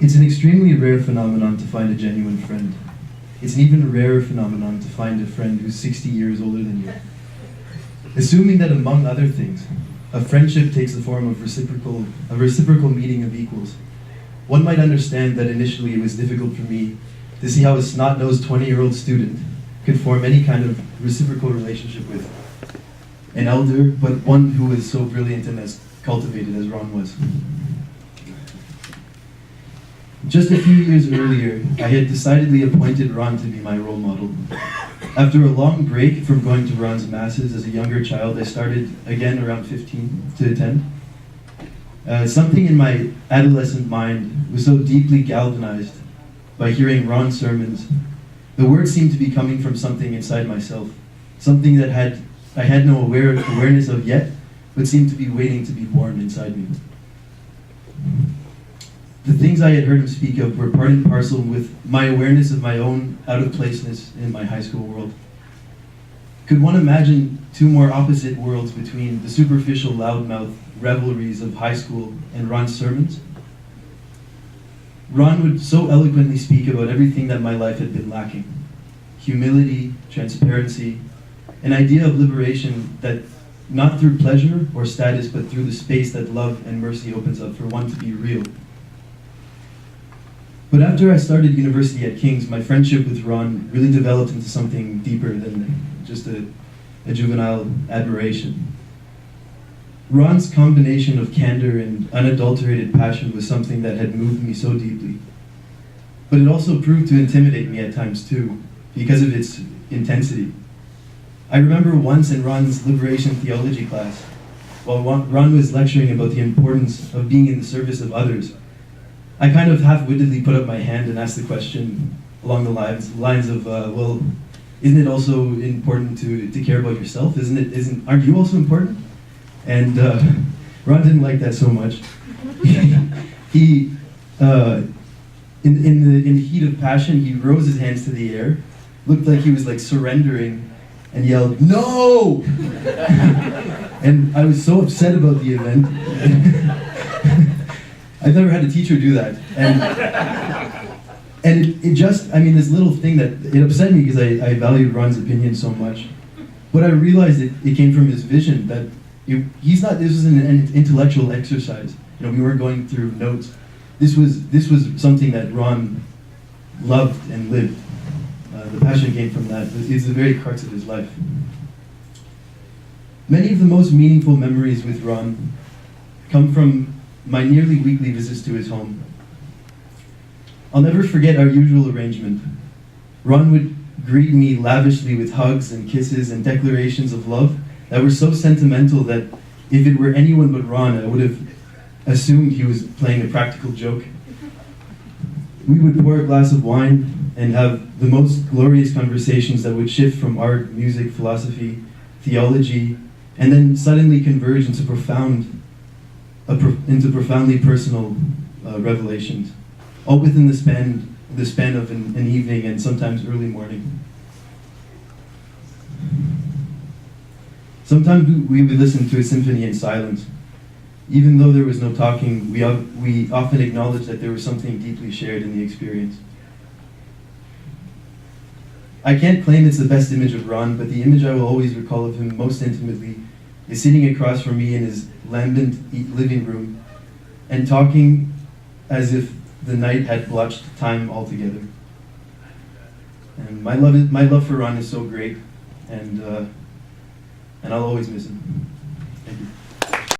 It's an extremely rare phenomenon to find a genuine friend. It's an even rarer phenomenon to find a friend who's 60 years older than you. Assuming that, among other things, a friendship takes the form of a reciprocal meeting of equals, one might understand that initially it was difficult for me to see how a snot-nosed 20-year-old student could form any kind of reciprocal relationship with an elder, but one who was so brilliant and as cultivated as Ron was. Just a few years earlier, I had decidedly appointed Ron to be my role model. After a long break from going to Ron's masses as a younger child, I started again around 15 to attend. Something in my adolescent mind was so deeply galvanized by hearing Ron's sermons. The words seemed to be coming from something inside myself, something that I had no awareness of yet, but seemed to be waiting to be born inside me. The things I had heard him speak of were part and parcel with my awareness of my own out-of-placeness in my high school world. Could one imagine two more opposite worlds between the superficial loudmouth revelries of high school and Ron's sermons? Ron would so eloquently speak about everything that my life had been lacking: humility, transparency, an idea of liberation that not through pleasure or status, but through the space that love and mercy opens up for one to be real. But after I started university at King's, my friendship with Ron really developed into something deeper than just a juvenile admiration. Ron's combination of candor and unadulterated passion was something that had moved me so deeply. But it also proved to intimidate me at times too, because of its intensity. I remember once in Ron's liberation theology class, while Ron was lecturing about the importance of being in the service of others, I kind of half-wittedly put up my hand and asked the question along the lines of, well, isn't it also important to care about yourself? Aren't you also important? And Ron didn't like that so much. He, in the heat of passion, he rose his hands to the air, looked like he was like surrendering, and yelled, "No!" And I was so upset about the event. I've never had a teacher do that. And it just, I mean, this little thing that, it upset me because I valued Ron's opinion so much. But I realized it came from his vision that this was an intellectual exercise. You know, we weren't going through notes. This was something that Ron loved and lived. The passion came from that. It's the very crux of his life. Many of the most meaningful memories with Ron come from my nearly weekly visits to his home. I'll never forget our usual arrangement. Ron would greet me lavishly with hugs and kisses and declarations of love that were so sentimental that if it were anyone but Ron, I would have assumed he was playing a practical joke. We would pour a glass of wine and have the most glorious conversations that would shift from art, music, philosophy, theology, and then suddenly converge into profoundly personal revelations, all within the span of an evening and sometimes early morning. Sometimes we would listen to a symphony in silence. Even though there was no talking, we often acknowledged that there was something deeply shared in the experience. I can't claim it's the best image of Ron, but the image I will always recall of him most intimately is sitting across from me in his lambent living room and talking as if the night had blotched time altogether. And my love for Ron is so great, and I'll always miss him. Thank you.